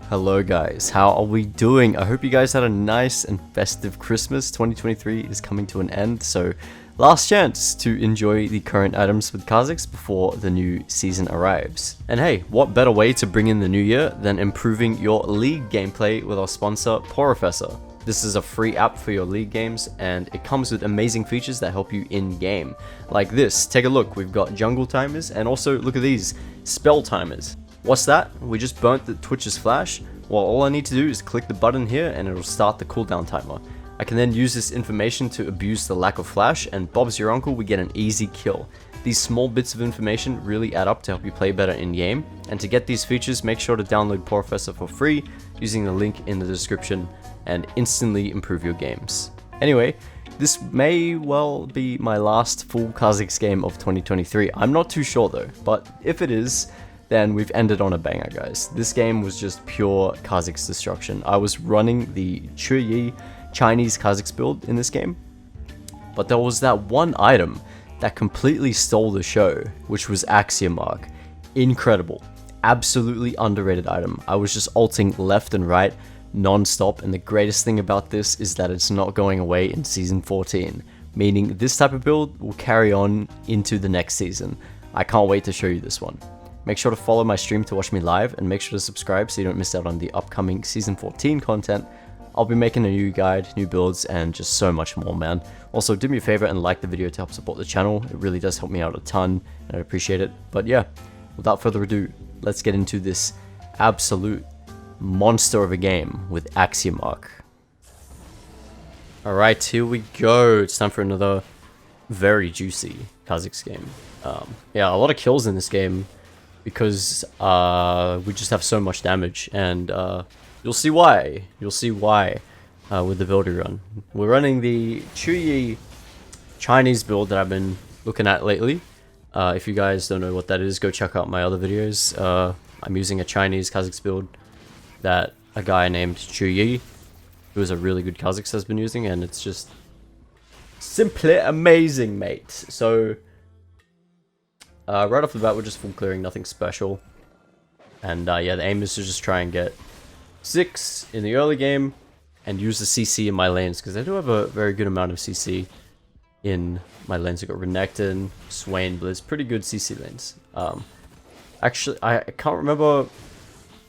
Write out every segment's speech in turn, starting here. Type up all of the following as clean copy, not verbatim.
Hello guys, how are we doing? I hope you guys had a nice and festive Christmas. 2023 is coming to an end, so last chance to enjoy the current items with Kha'Zix before the new season arrives. And hey, what better way to bring in the new year than improving your League gameplay with our sponsor, Professor. This is a free app for your League games, and it comes with amazing features that help you in-game. Like this, take a look, we've got jungle timers, and also look at these, spell timers. What's that? We just burnt the Twitch's flash. Well, all I need to do is click the button here and it'll start the cooldown timer. I can then use this information to abuse the lack of flash, and Bob's your uncle, we get an easy kill. These small bits of information really add up to help you play better in game, and to get these features, make sure to download Professor for free using the link in the description and instantly improve your games. Anyway, this may well be my last full Kha'Zix game of 2023. I'm not too sure though, but if it is, then we've ended on a banger, guys. This game was just pure Kha'Zix destruction. I was running the Chuyi Chinese Kha'Zix build in this game, but there was that one item that completely stole the show, which was Axiom Mark. Incredible. Absolutely underrated item. I was just ulting left and right non-stop, and the greatest thing about this is that it's not going away in Season 14, meaning this type of build will carry on into the next season. I can't wait to show you this one. Make sure to follow my stream to watch me live, and make sure to subscribe so you don't miss out on the upcoming Season 14 content. I'll be making a new guide, new builds, and just so much more, man. Also, do me a favor and like the video to help support the channel. It really does help me out a ton, and I appreciate it. But yeah, without further ado, let's get into this absolute monster of a game with Axiom Arc. Alright, here we go. It's time for another very juicy Kha'Zix game. Yeah, a lot of kills in this game, because we just have so much damage, and you'll see why. You'll see why with the build we run. We're running the Chuyi Chinese build that I've been looking at lately. If you guys don't know what that is, go check out my other videos. I'm using a Chinese Kha'Zix build that a guy named Chuyi, who is a really good Kha'Zix, has been using, and it's just simply amazing, mate. So right off the bat, we're just full clearing, nothing special. And yeah, the aim is to just try and get 6 in the early game and use the CC in my lanes, because I do have a very good amount of CC in my lanes. I got Renekton, Swain, Blizz, pretty good CC lanes. Actually, I can't remember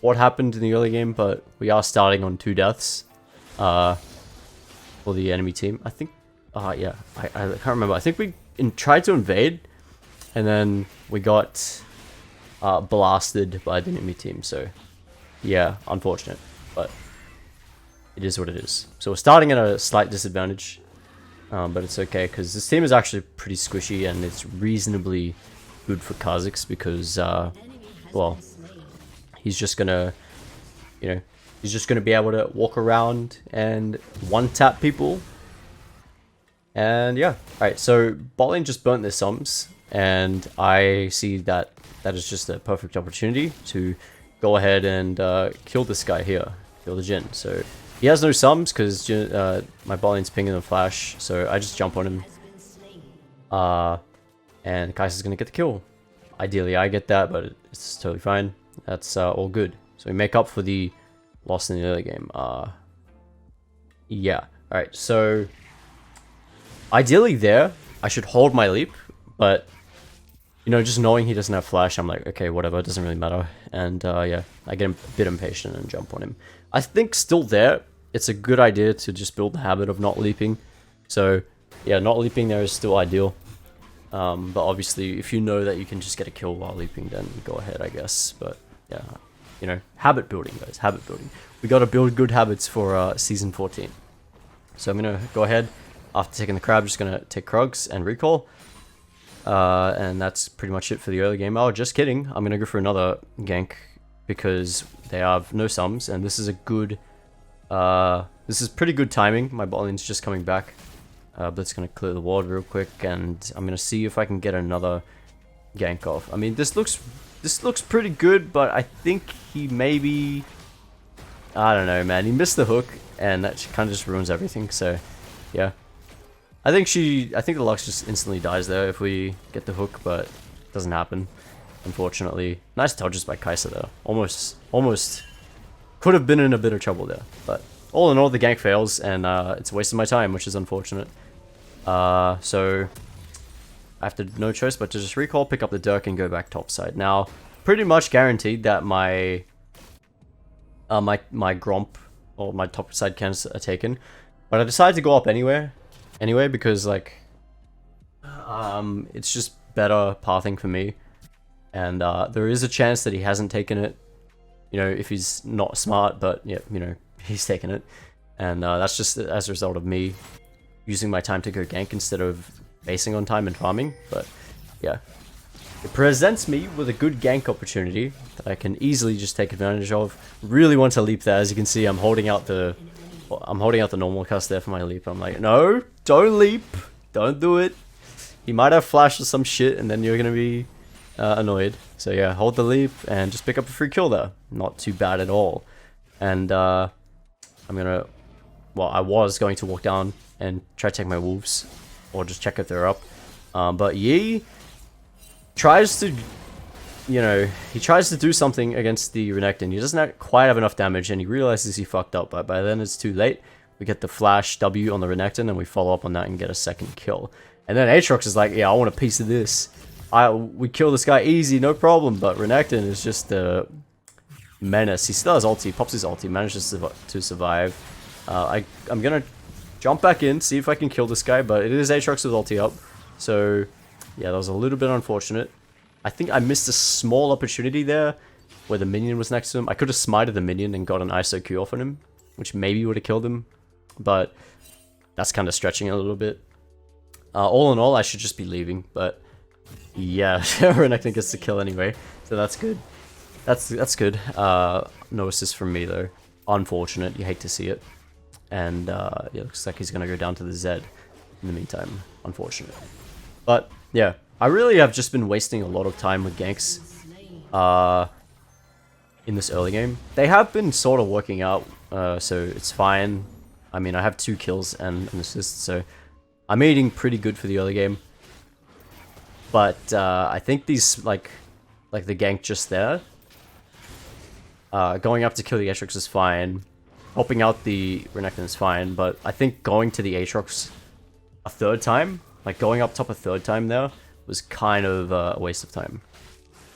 what happened in the early game, but we are starting on 2 deaths for the enemy team. I think, yeah, I can't remember. I think we tried to invade, and then we got blasted by the enemy team, so yeah, unfortunate, but it is what it is. So we're starting at a slight disadvantage, but it's okay, because this team is actually pretty squishy, and it's reasonably good for Kha'Zix, because, well, he's just gonna, you know, he's just gonna be able to walk around and one-tap people, and yeah. Alright, so bot lane just burnt their sums, and I see that that is just a perfect opportunity to go ahead and kill this guy here, kill the Jhin. So he has no sums because my bot lane's pinging the flash, so I just jump on him, and Kai'Sa's gonna get the kill. Ideally I get that, but it's totally fine. That's all good. So we make up for the loss in the early game. Yeah. Alright, so ideally there, I should hold my leap, but you know, just knowing he doesn't have flash, I'm like, okay, whatever, it doesn't really matter. And yeah, I get a bit impatient and jump on him. I think still there, it's a good idea to just build the habit of not leaping. So yeah, not leaping there is still ideal. But obviously, if you know that you can just get a kill while leaping, then go ahead, I guess. But yeah, you know, habit building, guys, habit building. We gotta build good habits for Season 14. So I'm gonna go ahead, after taking the crab, just gonna take Krugs and recall. And that's pretty much it for the early game. Oh, just kidding. I'm gonna go for another gank, because they have no sums, and this is a good, this is pretty good timing. My bot lane's just coming back. Blitz's gonna clear the ward real quick, and I'm gonna see if I can get another gank off. I mean, this looks pretty good, but I think he maybe, I don't know, man. He missed the hook, and that kind of just ruins everything. So, yeah. I think the Lux just instantly dies there if we get the hook, but it doesn't happen, unfortunately. Nice dodges by Kai'Sa though. Almost could have been in a bit of trouble there. But all in all, the gank fails, and it's a waste of my time, which is unfortunate. So I have to no choice but to just recall, pick up the Dirk, and go back topside. Now, pretty much guaranteed that my Gromp or my topside cans are taken, but I decided to go up anyway because like it's just better pathing for me, and there is a chance that he hasn't taken it, you know, if he's not smart, but yeah, you know, he's taken it, and that's just as a result of me using my time to go gank instead of basing on time and farming. But yeah, it presents me with a good gank opportunity that I can easily just take advantage of. Really want to leap there. As you can see, I'm holding out the normal cast there for my leap. I'm like, no, don't leap, don't do it. He might have flash or some shit, and then you're gonna be annoyed. So yeah, hold the leap and just pick up a free kill there. Not too bad at all. And I was going to walk down and try to take my wolves, or just check if they're up. But Yi tries to, you know, he tries to do something against the Renekton. He doesn't quite have enough damage, and he realizes he fucked up, but by then it's too late. We get the flash W on the Renekton, and we follow up on that and get a second kill. And then Aatrox is like, yeah, I want a piece of this. We kill this guy easy, no problem, but Renekton is just a menace. He still has ulti, pops his ulti, manages to survive. I'm gonna jump back in, see if I can kill this guy, but it is Aatrox with ulti up. So yeah, that was a little bit unfortunate. I think I missed a small opportunity there where the minion was next to him. I could have smited the minion and got an ISO Q off on him, which maybe would have killed him, but that's kind of stretching it a little bit. All in all, I should just be leaving, but yeah, Renekton gets the kill anyway, so that's good. That's good. No assist from me though. Unfortunate. You hate to see it. And yeah, looks like he's gonna go down to the Z in the meantime. Unfortunate. But yeah, I really have just been wasting a lot of time with ganks in this early game. They have been sort of working out, so it's fine. I mean, I have 2 kills and an assist, so I'm eating pretty good for the early game. But I think these, like the gank just there, going up to kill the Aatrox is fine. Helping out the Renekton is fine, but I think going to the Aatrox a 3rd time, like going up top a 3rd time there, was kind of a waste of time.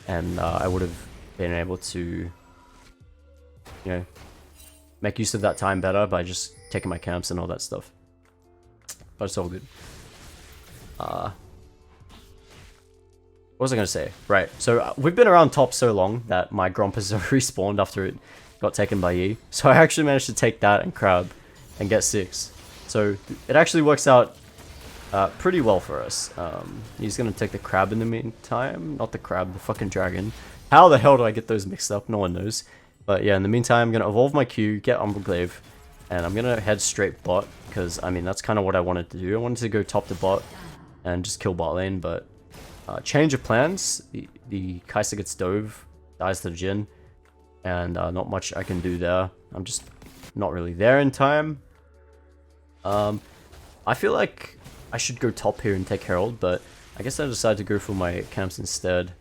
And I would have been able to, you know, make use of that time better by just taking my camps and all that stuff. But it's all good. What was I going to say? Right, so we've been around top so long that my Gromp has respawned after it got taken by Yi. So I actually managed to take that and crab and get 6. So it actually works out pretty well for us. He's going to take the crab in the meantime. Not the crab, the fucking dragon. How the hell do I get those mixed up? No one knows. But yeah, in the meantime, I'm going to evolve my Q, get Umbreglaive, and I'm going to head straight bot, because, I mean, that's kind of what I wanted to do. I wanted to go top to bot and just kill bot lane, but change of plans. The Kha'Zix gets dove, dies to the Jhin, and not much I can do there. I'm just not really there in time. I feel like I should go top here and take Herald, but I guess I decided to go for my camps instead.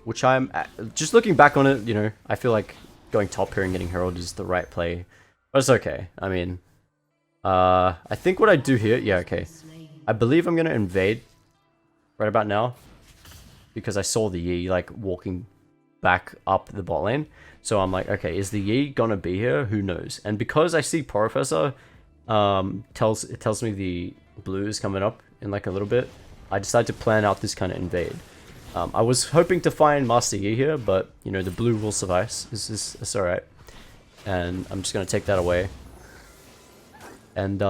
Which I'm just looking back on it, you know, I feel like going top here and getting Herald is the right play, but it's okay. I mean, I think what I do here, yeah, okay. I believe I'm gonna invade right about now because I saw the Yi like walking back up the bot lane. So I'm like, okay, is the Yi gonna be here? Who knows? And because I see Professor it tells me the blue is coming up in like a little bit, I decided to plan out this kind of invade. I was hoping to find Master Yi here, but you know, the blue will suffice. It's alright. And I'm just gonna take that away and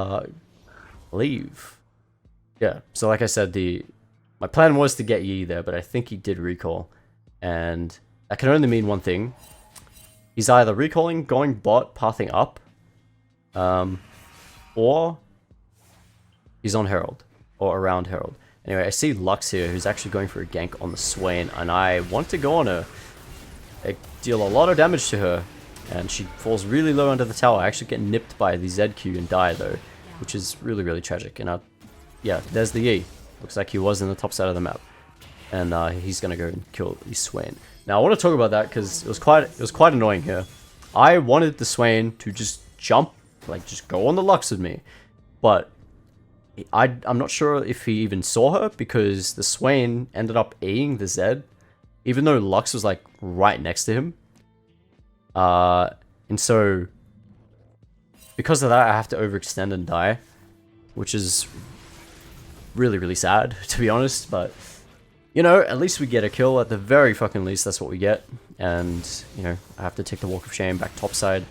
leave. Yeah, so like I said, my plan was to get Yi there, but I think he did recall, and that can only mean one thing. He's either recalling, going bot, pathing up, or he's on Herald, or around Herald. Anyway, I see Lux here, who's actually going for a gank on the Swain, and I want to go on her. I deal a lot of damage to her, and she falls really low under the tower. I actually get nipped by the ZQ and die though, which is really, really tragic. And yeah, there's the Yi. Looks like he was in the top side of the map. and he's gonna go and kill the Swain. Now I want to talk about that because it was quite annoying here. I wanted the Swain to just jump, like just go on the Lux with me, but I'm not sure if he even saw her because the Swain ended up Eing the Zed, even though Lux was like right next to him. And so because of that, I have to overextend and die, which is really, really sad, to be honest. But you know, at least we get a kill. At the very fucking least, that's what we get. And you know, I have to take the Walk of Shame back topside.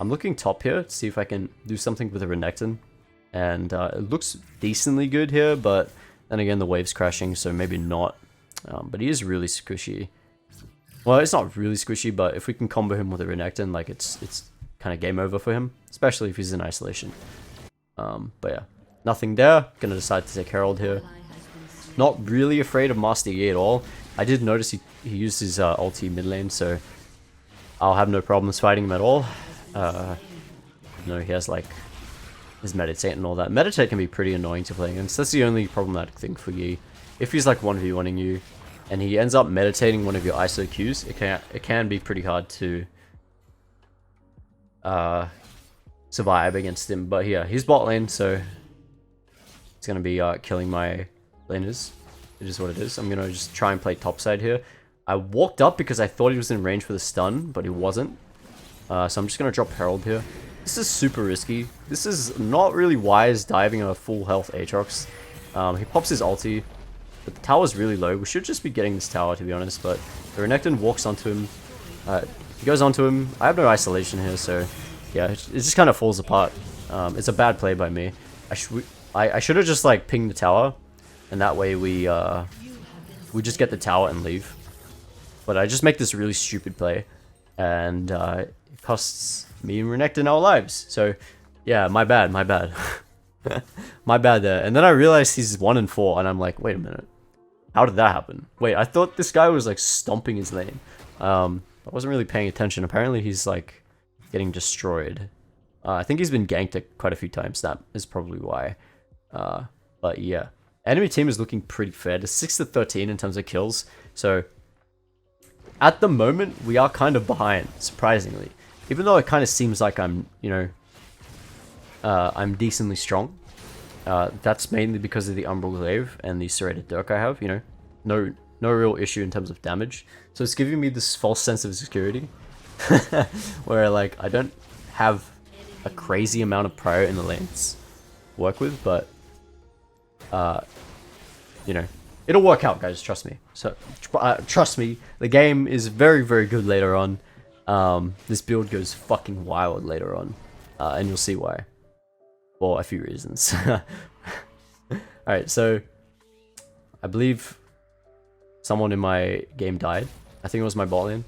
I'm looking top here to see if I can do something with a Renekton. And it looks decently good here, but then again, the wave's crashing, so maybe not. But he is really squishy. Well, it's not really squishy, but if we can combo him with a Renekton, like it's kind of game over for him, especially if he's in isolation. But yeah, nothing there. Gonna decide to take Herald here. Not really afraid of Master Yi at all. I did notice he used his ulti mid lane, so I'll have no problems fighting him at all. You know, he has like his meditate and all that. Meditate can be pretty annoying to play against. That's the only problematic thing for Yi. If he's like 1v1ing you, and he ends up meditating one of your ISO Qs, it can be pretty hard to survive against him. But yeah, he's bot lane, so it's gonna be killing my laners. It is what it is. I'm gonna just try and play topside here. I walked up because I thought he was in range for the stun, but he wasn't. So I'm just gonna drop Herald here. This is super risky. This is not really wise diving a full health Aatrox. He pops his ulti, but the tower's really low. We should just be getting this tower, to be honest, but the Renekton walks onto him. He goes onto him. I have no isolation here, so yeah, it just kind of falls apart. It's a bad play by me. I should have just like pinged the tower, and that way we just get the tower and leave. But I just make this really stupid play, and it costs me and Renekton our lives. So yeah, my bad. My bad there. And then I realized he's 1-4, and I'm like, wait a minute. How did that happen? Wait, I thought this guy was like stomping his lane. I wasn't really paying attention. Apparently he's like getting destroyed. I think he's been ganked quite a few times. That is probably why. But yeah. Enemy team is looking pretty fair. It's 6-13 in terms of kills. So at the moment, we are kind of behind, surprisingly. Even though it kind of seems like I'm, you know, I'm decently strong. That's mainly because of the Umbral Glaive and the Serrated Dirk I have, you know. No real issue in terms of damage. So it's giving me this false sense of security. Where, like, I don't have a crazy amount of prio in the lanes to work with, but, you know, it'll work out, guys, trust me. So, trust me, the game is very, very good later on. This build goes fucking wild later on, and you'll see why. For a few reasons. Alright, so I believe someone in my game died. I think it was my bot lane.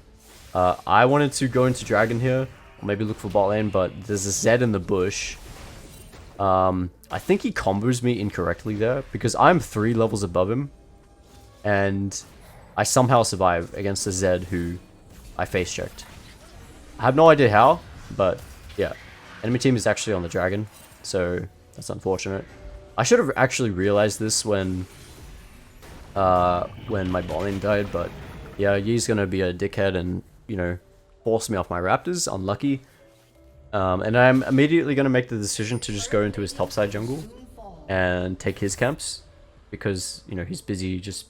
I wanted to go into Dragon here, or maybe look for bot lane, but there's a Zed in the bush. I think he combos me incorrectly there, because I'm 3 levels above him, and I somehow survive against a Zed who I face checked. I have no idea how, but yeah. Enemy team is actually on the Dragon, so that's unfortunate. I should have actually realized this when my bot lane died, but yeah, Yi's gonna be a dickhead and, you know, force me off my Raptors. Unlucky. And I'm immediately gonna make the decision to just go into his topside jungle and take his camps, because, you know, he's busy just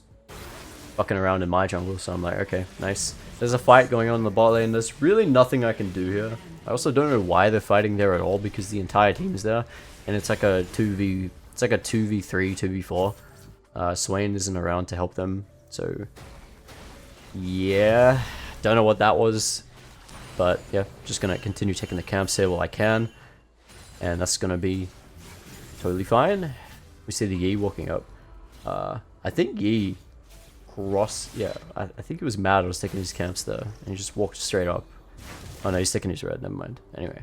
fucking around in my jungle. So I'm like, okay, nice. There's a fight going on in the bot lane. There's really nothing I can do here. I also don't know why they're fighting there at all, because the entire team is there, and it's like a 2v3, 2v4. Swain isn't around to help them, so yeah, don't know what that was, but yeah, just gonna continue taking the camps here while I can, and that's gonna be totally fine. We see the Yi walking up. I think Yi crossed, yeah, I think it was Mad was taking his camps there, and he just walked straight up. Oh no, he's taking his red, never mind. Anyway.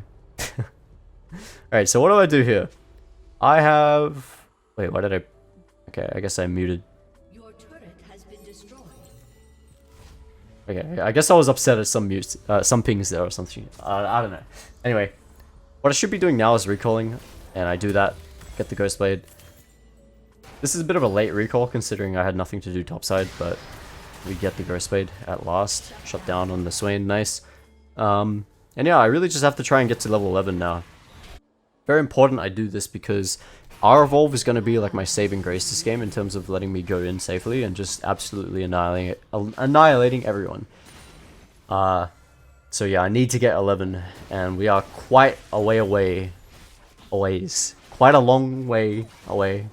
Alright, so what do I do here? I have... Wait, why did I... Okay, I guess I muted. Your turret has been destroyed. Okay, I guess I was upset at some pings there or something. I don't know. Anyway, what I should be doing now is recalling, and I do that, get the Ghost Blade. This is a bit of a late recall considering I had nothing to do topside, but we get the Ghost Blade at last. Shut down on the Swain, nice. And yeah, I really just have to try and get to level 11 now. Very important I do this because our evolve is going to be like my saving grace this game in terms of letting me go in safely and just absolutely annihilating everyone. So yeah, I need to get 11, and we are quite a way away. Quite a long way away.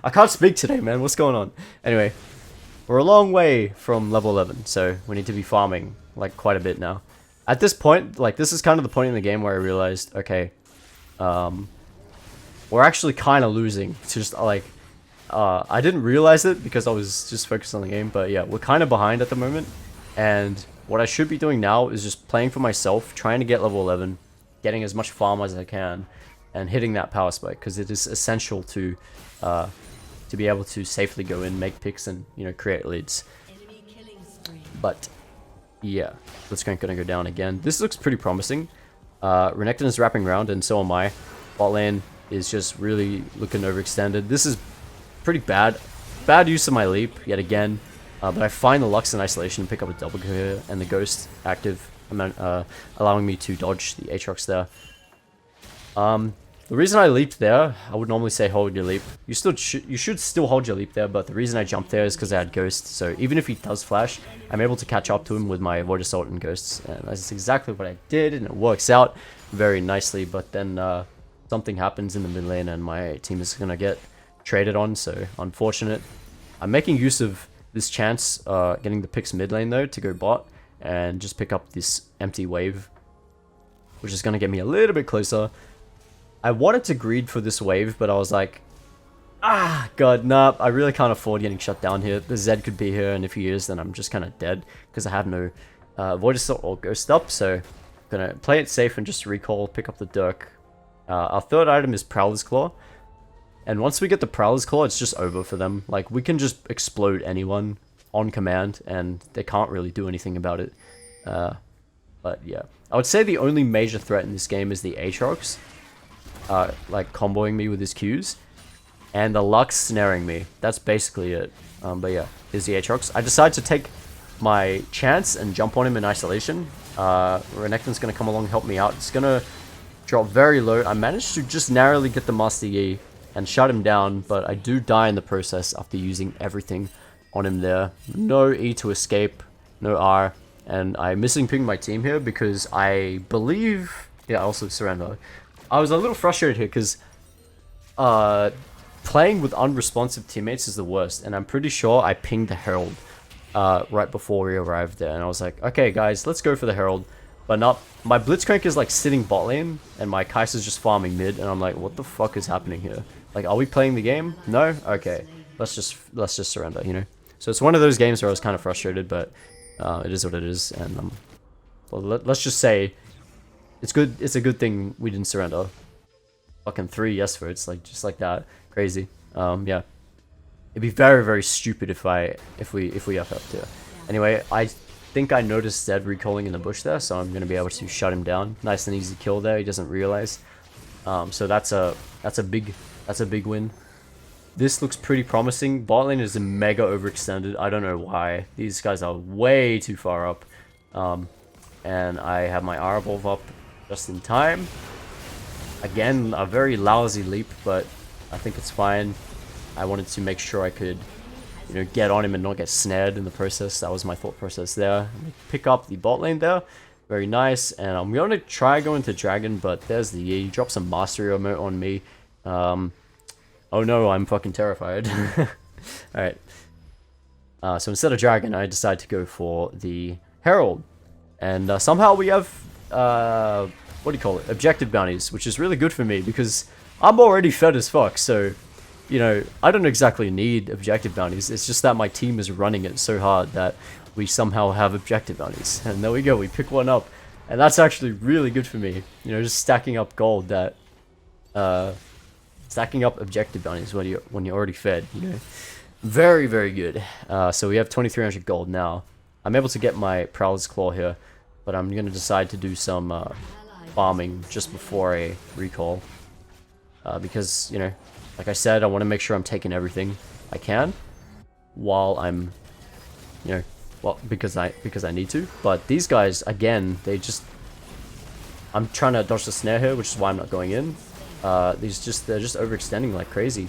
I can't speak today, man. What's going on? Anyway, we're a long way from level 11, so we need to be farming like quite a bit now. At this point, like this is kind of the point in the game where I realized, okay, we're actually kind of losing. It's just like, I didn't realize it because I was just focused on the game, but yeah, we're kind of behind at the moment. And what I should be doing now is just playing for myself, trying to get level 11, getting as much farm as I can, and hitting that power spike, because it is essential to be able to safely go in, make picks, and, you know, create leads. But yeah, Blitzcrank gonna go down again. This looks pretty promising. Renekton is wrapping around, and so am I. Bot lane is just really looking overextended. This is pretty bad. Bad use of my leap yet again. But I find the Lux in isolation and pick up a double kill here, and the Ghost active, allowing me to dodge the Aatrox there. The reason I leaped there, I would normally say hold your leap. You should still hold your leap there, but the reason I jumped there is because I had Ghost. So even if he does flash, I'm able to catch up to him with my Void Assault and Ghosts, and that's exactly what I did, and it works out very nicely. But then something happens in the mid lane, and my team is gonna get traded on. So unfortunate. I'm making use of this chance, getting the picks mid lane though, to go bot and just pick up this empty wave, which is gonna get me a little bit closer. I wanted to greed for this wave, but I was like, god, nah, I really can't afford getting shut down here. The Zed could be here, and if he is, then I'm just kind of dead, because I have no Void Assault or Ghost up, so I'm gonna play it safe and just recall, pick up the Dirk. Our third item is Prowler's Claw, and once we get the Prowler's Claw, it's just over for them. Like, we can just explode anyone on command, and they can't really do anything about it. But yeah, I would say the only major threat in this game is the Aatrox, like comboing me with his Qs, and the Lux snaring me. That's basically it. But yeah, here's the Aatrox. I decided to take my chance and jump on him in isolation. Renekton's gonna come along and help me out. It's gonna drop very low. I managed to just narrowly get the Master Yi and shut him down, but I do die in the process after using everything on him there. No E to escape, no R, and I'm missing ping my team here because I believe, yeah, I also surrender. I was a little frustrated here because playing with unresponsive teammates is the worst, and I'm pretty sure I pinged the Herald right before we arrived there, and I was like, okay guys, let's go for the Herald. But not, my Blitzcrank is like sitting bot lane, and my Kai'Sa's just farming mid, and I'm like, what the fuck is happening here? Like, are we playing the game? No? Okay. Let's just surrender, you know? So it's one of those games where I was kind of frustrated, but it is what it is, and well, let's just say it's good. It's a good thing we didn't surrender. Fucking 3 yes votes, like just like that. Crazy. Yeah. It'd be very, very stupid if we FF'd here. Anyway, I think I noticed Zed recalling in the bush there, so I'm gonna be able to shut him down. Nice and easy kill there. He doesn't realize. So that's a big win. This looks pretty promising. Bot lane is mega overextended. I don't know why. These guys are way too far up. And I have my R evolve up just in time. Again, a very lousy leap, but I think it's fine. I wanted to make sure I could, you know, get on him and not get snared in the process. That was my thought process there. Pick up the bot lane there. Very nice. And I'm going to try going to Dragon, but there's the Yi. Drop some Mastery emote on me. Oh no, I'm fucking terrified. Alright. So instead of Dragon, I decided to go for the Herald. And somehow we have, what do you call it? Objective bounties, which is really good for me because I'm already fed as fuck. So, you know, I don't exactly need objective bounties. It's just that my team is running it so hard that we somehow have objective bounties. And there we go, we pick one up. And that's actually really good for me. You know, just stacking up gold that, stacking up objective bounties when you're already fed, you know. Very, very good. So we have 2300 gold now. I'm able to get my Prowler's Claw here, but I'm going to decide to do some farming just before I recall. Because, you know, Like I said, I want to make sure I'm taking everything I can while I'm, you know, well, because I need to. But these guys, again, they just, I'm trying to dodge the snare here, which is why I'm not going in. They're just overextending like crazy.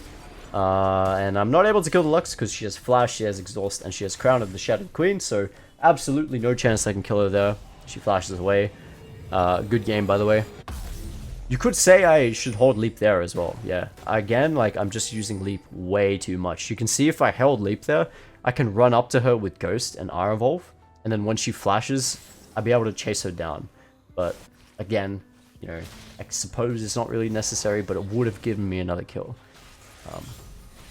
And I'm not able to kill the Lux because she has Flash, she has Exhaust, and she has Crown of the Shattered Queen, so absolutely no chance I can kill her there. She flashes away. Good game, by the way. You could say I should hold Leap there as well, yeah. Again, like, I'm just using Leap way too much. You can see if I held Leap there, I can run up to her with Ghost and R Evolve, and then when she flashes, I'll be able to chase her down. But, again, you know, I suppose it's not really necessary, but it would have given me another kill.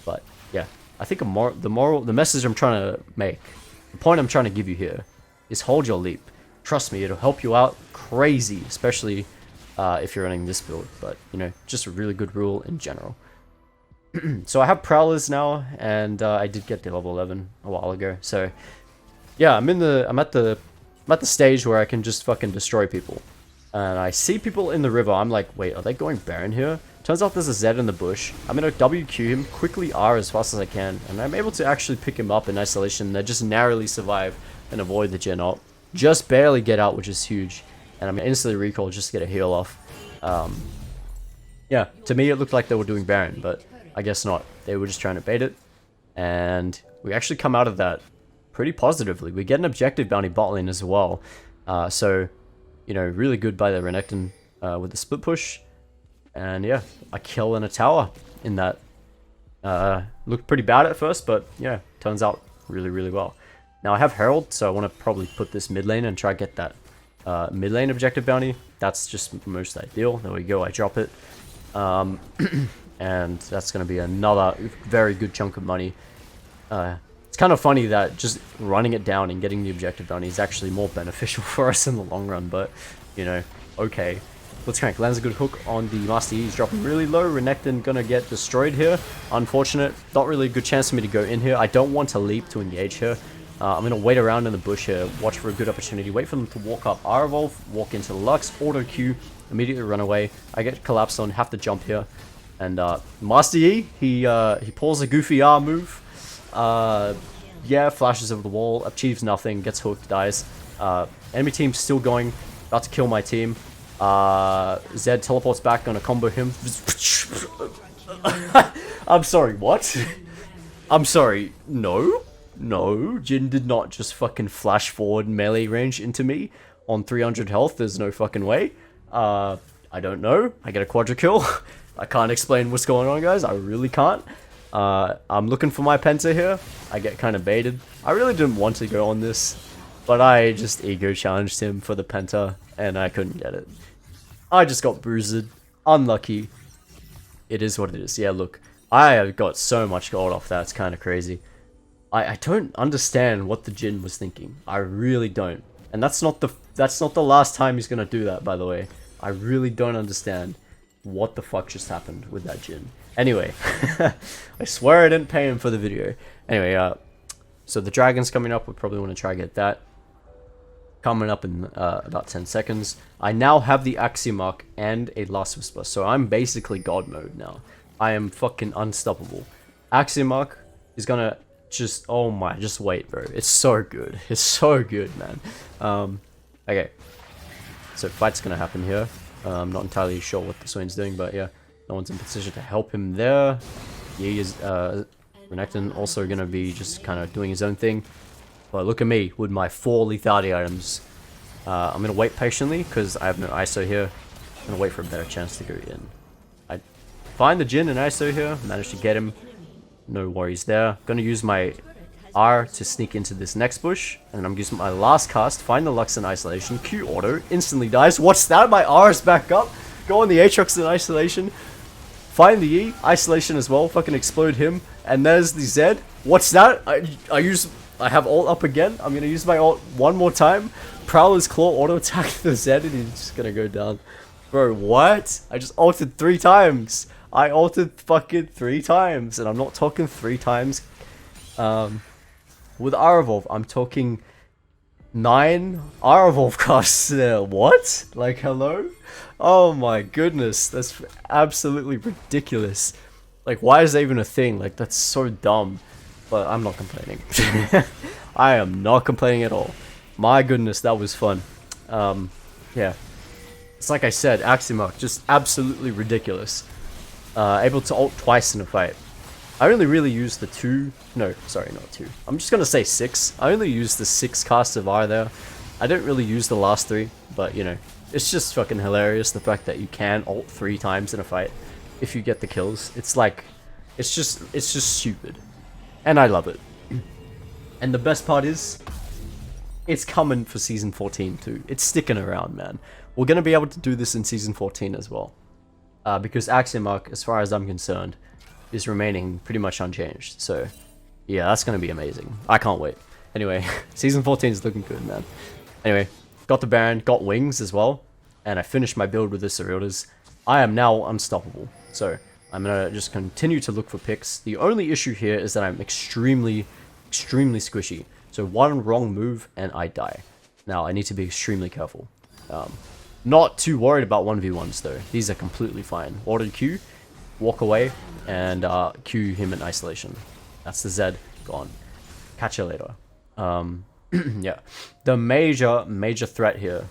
But, yeah. I think the message I'm trying to make, the point I'm trying to give you here, is hold your Leap. Trust me, it'll help you out crazy, especially if you're running this build. But, you know, just a really good rule in general. So I have Prowlers now, and I did get to level 11 a while ago. So, yeah, I'm at the stage where I can just fucking destroy people. And I see people in the river. I'm like, wait, are they going Baron here? Turns out there's a Z in the bush. I'm gonna WQ him, quickly R as fast as I can, and I'm able to actually pick him up in isolation. They just narrowly survive and avoid the gen ult. Just barely get out, which is huge. And I'm instantly recall just to get a heal off. Yeah, to me it looked like they were doing Baron, but I guess not. They were just trying to bait it. And we actually come out of that pretty positively. We get an objective bounty bot lane as well. So, you know, really good by the Renekton with the split push. And yeah, a kill and a tower in that. Looked pretty bad at first, but yeah, turns out really, really well. Now I have Herald, so I want to probably put this mid lane and try to get that mid lane objective bounty. That's just most ideal. There we go, I drop it. And that's going to be another very good chunk of money. It's kind of funny that just running it down and getting the objective bounty is actually more beneficial for us in the long run, but, you know, okay. Let's crank. Lands a good hook on the Master Yi. He's dropping really low. Renekton gonna get destroyed here. Unfortunate. Not really a good chance for me to go in here. I don't want to leap to engage here. I'm gonna wait around in the bush here. Watch for a good opportunity. Wait for them to walk up. R Evolve. Walk into the Lux. Auto Q. Immediately run away. I get collapsed on. Have to jump here. And Master Yi. He pulls a goofy R move. Yeah, flashes over the wall. Achieves nothing. Gets hooked. Dies. Enemy team still going. About to kill my team. Zed teleports back, gonna combo him. I'm sorry, what? I'm sorry, no? No, Jin did not just fucking flash forward melee range into me on 300 health, there's no fucking way. I don't know, I get a quadra kill. I can't explain what's going on, guys, I really can't. I'm looking for my penta here, I get kind of baited. I really didn't want to go on this, but I just ego challenged him for the penta, and I couldn't get it. I just got bruised. Unlucky. It is what it is. Yeah, look. I have got so much gold off that. It's kind of crazy. I don't understand what the Jin was thinking. I really don't. And that's not the last time he's gonna do that, by the way. I really don't understand what the fuck just happened with that Jin. Anyway. I swear I didn't pay him for the video. Anyway, so the dragon's coming up. We probably want to try to get that. Coming up in about 10 seconds. I now have the Axiomark and a Last Whisper, so I'm basically God mode now. I am fucking unstoppable. Axiomark is gonna just, oh my, just wait, bro. It's so good. It's so good, man. Okay. So fight's gonna happen here. I'm not entirely sure what the Swain's doing, but yeah. No one's in position to help him there. Yi is, Renekton also gonna be just kind of doing his own thing. But look at me with my 4 lethality items. I'm going to wait patiently because I have no ISO here. I'm going to wait for a better chance to go in. I find the Jin and ISO here. Managed to get him. No worries there. Going to use my R to sneak into this next bush. And I'm using my last cast. Find the Lux in isolation. Q auto. Instantly dies. What's that? My R is back up. Go on the Aatrox in isolation. Find the E. Isolation as well. Fucking explode him. And there's the Z. What's that? I have ult up again. I'm gonna use my ult one more time. Prowler's Claw auto attack the Z and he's just gonna go down. Bro, what? I just ulted 3 times. I ulted fucking 3 times. And I'm not talking 3 times. With R Evolve, I'm talking 9 R Evolve casts there. What? Like, hello? Oh my goodness. That's absolutely ridiculous. Like, why is that even a thing? Like, that's so dumb. But I'm not complaining. I am not complaining at all. My goodness, that was fun. Yeah. It's like I said, Aximark, just absolutely ridiculous. Able to ult twice in a fight. I only really used the 2... No, sorry, not 2. I'm just gonna say 6. I only used the 6 casts of R there. I didn't really use the last 3, but, you know, it's just fucking hilarious, the fact that you can ult 3 times in a fight if you get the kills. It's like... It's just stupid. And I love it. And the best part is... It's coming for Season 14 too. It's sticking around, man. We're gonna be able to do this in Season 14 as well. Because Aximark, as far as I'm concerned, is remaining pretty much unchanged. So, yeah, that's gonna be amazing. I can't wait. Anyway, Season 14 is looking good, man. Anyway, got the Baron, got wings as well, and I finished my build with the Ceruldas. I am now unstoppable. So, I'm gonna just continue to look for picks. The only issue here is that I'm extremely squishy. So one wrong move and I die. Now, I need to be extremely careful. Not too worried about 1v1s though. These are completely fine. Auto Q, walk away, and Q him in isolation. That's the Z, gone. Catch you later. Yeah. The major threat here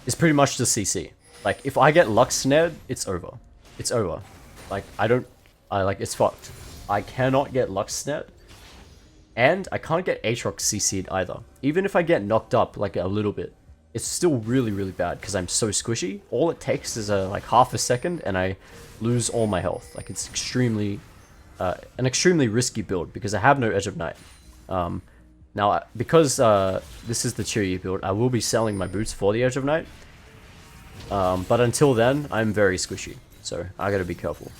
is pretty much the CC. Like, if I get Lux snared, it's over. It's over. Like, it's fucked. I cannot get Lux snared. And I can't get Aatrox CC'd either. Even if I get knocked up, like, a little bit, it's still really bad, because I'm so squishy. All it takes is, like, half a second, and I lose all my health. Like, it's extremely... an extremely risky build, because I have no Edge of Night. Now, because this is the Cheery build, I will be selling my boots for the Edge of Night. But until then, I'm very squishy, so I gotta be careful.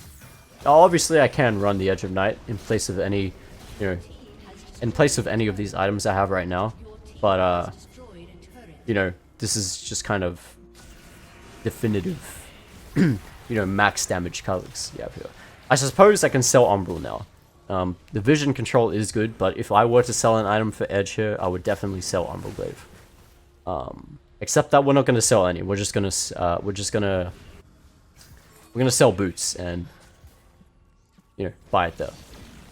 Now, obviously, I can run the Edge of Night in place of any, you know, in place of any of these items I have right now. But, you know, this is just kind of definitive, you know, max damage Kha'Zix you have here. I suppose I can sell Umbral now. The vision control is good, but if I were to sell an item for Edge here, I would definitely sell Umbral Glaive. Except that we're not gonna sell any. We're gonna sell boots and, you know, buy it though.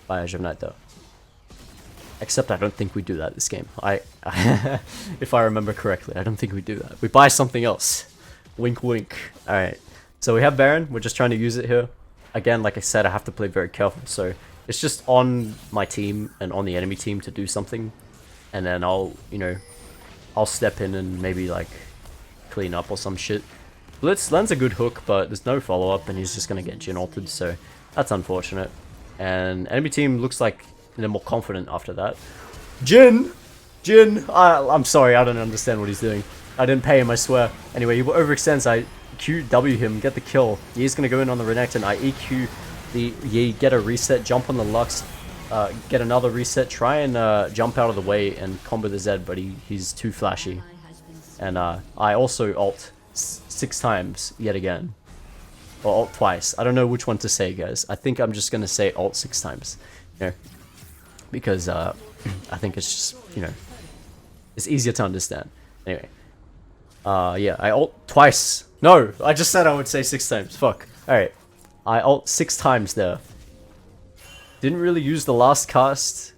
Buy Edge of Night though. Except I don't think we do that this game. If I remember correctly, I don't think we do that. We buy something else. Wink wink. Alright. So we have Baron, we're just trying to use it here. Again, like I said, I have to play very careful, so it's just on my team and on the enemy team to do something. And then I'll, you know, I'll step in and maybe, like, clean up or some shit. Blitz lands a good hook, but there's no follow-up, and he's just gonna get Jhin ulted, so that's unfortunate. And enemy team looks like they're more confident after that. Jhin! I'm sorry, I don't understand what he's doing. I didn't pay him, I swear. Anyway, he overextends, I QW him, get the kill. He's gonna go in on the Renekton, I EQ the Yi, get a reset, jump on the Lux, get another reset, try and jump out of the way and combo the Z, but he's too flashy. And I also ult 6 times yet again. Or ult twice. I don't know which one to say, guys. I think I'm just gonna say ult 6 times. You know? Because I think it's just, you know, it's easier to understand. Anyway. Yeah, I ult twice. No, I just said I would say 6 times. Fuck. Alright. I ult 6 times there. Didn't really use the last cast.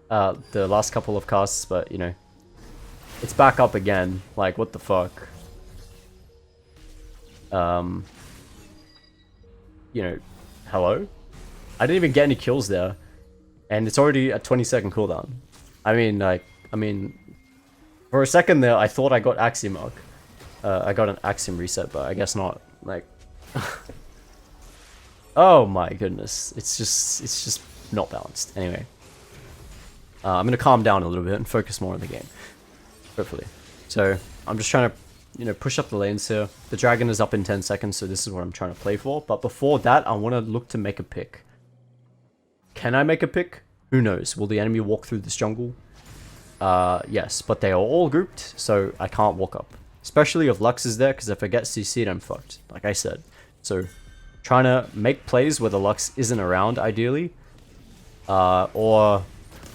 The last couple of casts, but, you know. It's back up again. Like, what the fuck? You know, hello? I didn't even get any kills there. And it's already a 20-second cooldown. I mean, for a second there, I thought I got Aximark. I got an Axiom reset, but I guess not. Like, oh my goodness, it's just not balanced. Anyway, I'm gonna calm down a little bit and focus more on the game, hopefully. So I'm just trying to, you know, push up the lanes here. The dragon is up in 10 seconds, so this is what I'm trying to play for. But before that, I want to look to make a pick. Can I make a pick? Who knows? Will the enemy walk through this jungle? Yes, but they are all grouped, so I can't walk up. Especially if Lux is there, because if I get CC'd, I'm fucked, like I said. So, trying to make plays where the Lux isn't around, ideally. Or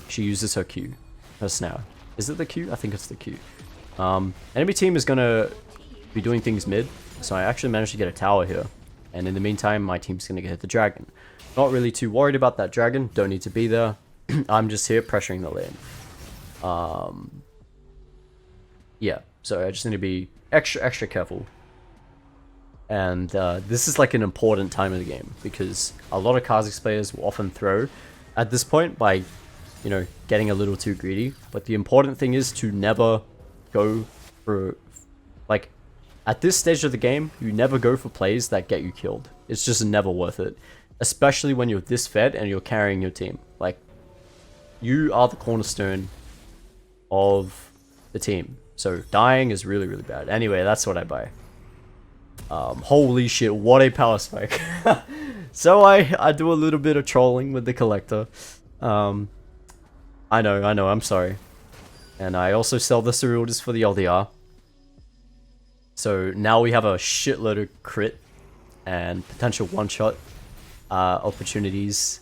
she uses her Q, her snare. Is it the Q? I think it's the Q. Enemy team is going to be doing things mid, so I actually managed to get a tower here. And in the meantime, my team's going to get the dragon. Not really too worried about that dragon. Don't need to be there. I'm just here pressuring the lane. Yeah, so I just need to be extra careful. And this is like an important time of the game because a lot of Kha'Zix players will often throw at this point by, you know, getting a little too greedy. But the important thing is to never go for, like, at this stage of the game, you never go for plays that get you killed. It's just never worth it. Especially when you're this fed and you're carrying your team. Like, you are the cornerstone of the team. So dying is really, really bad. Anyway, that's what I buy. Holy shit, what a power spike. So I do a little bit of trolling with the collector. I know, I'm sorry. And I also sell the Ceruldas for the LDR. So now we have a shitload of crit and potential one-shot opportunities.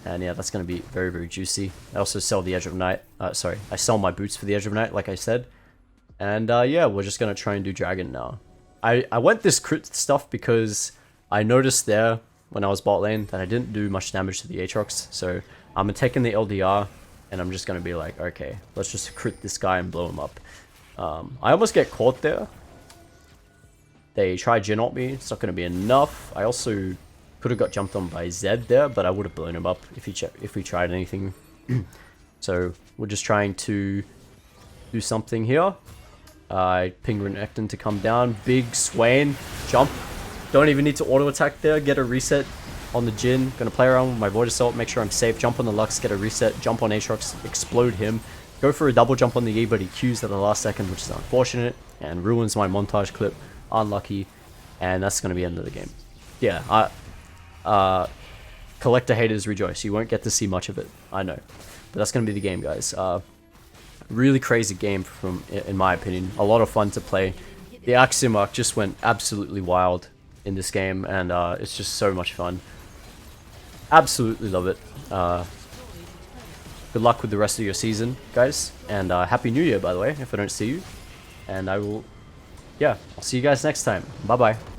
And yeah, that's going to be very, very juicy. I also sell the Edge of Night. Sorry, I sell my boots for the Edge of Night, like I said. And yeah, we're just going to try and do Dragon now. I went this crit stuff because I noticed there when I was bot lane that I didn't do much damage to the Aatrox. So I'm taking the LDR and I'm just going to be like, okay, let's just crit this guy and blow him up. I almost get caught there. They try Jin ult me. It's not going to be enough. I also could have got jumped on by Zed there, but I would have blown him up if we tried anything. So we're just trying to do something here. I ping Renekton to come down. Big Swain. Jump. Don't even need to auto attack there. Get a reset on the Jin. Gonna play around with my Void Assault. Make sure I'm safe. Jump on the Lux. Get a reset. Jump on Aatrox. Explode him. Go for a double jump on the E, but he Qs at the last second, which is unfortunate. And ruins my montage clip. Unlucky. And that's gonna be the end of the game. Yeah, collector haters rejoice. You won't get to see much of it. I know. But that's gonna be the game, guys. Really crazy game in my opinion. A lot of fun to play. The Axiom arc just went absolutely wild in this game, and it's just so much fun. Absolutely love it. Good luck with the rest of your season, guys, and Happy New Year, by the way, if I don't see you. And I will, yeah, I'll see you guys next time. Bye bye.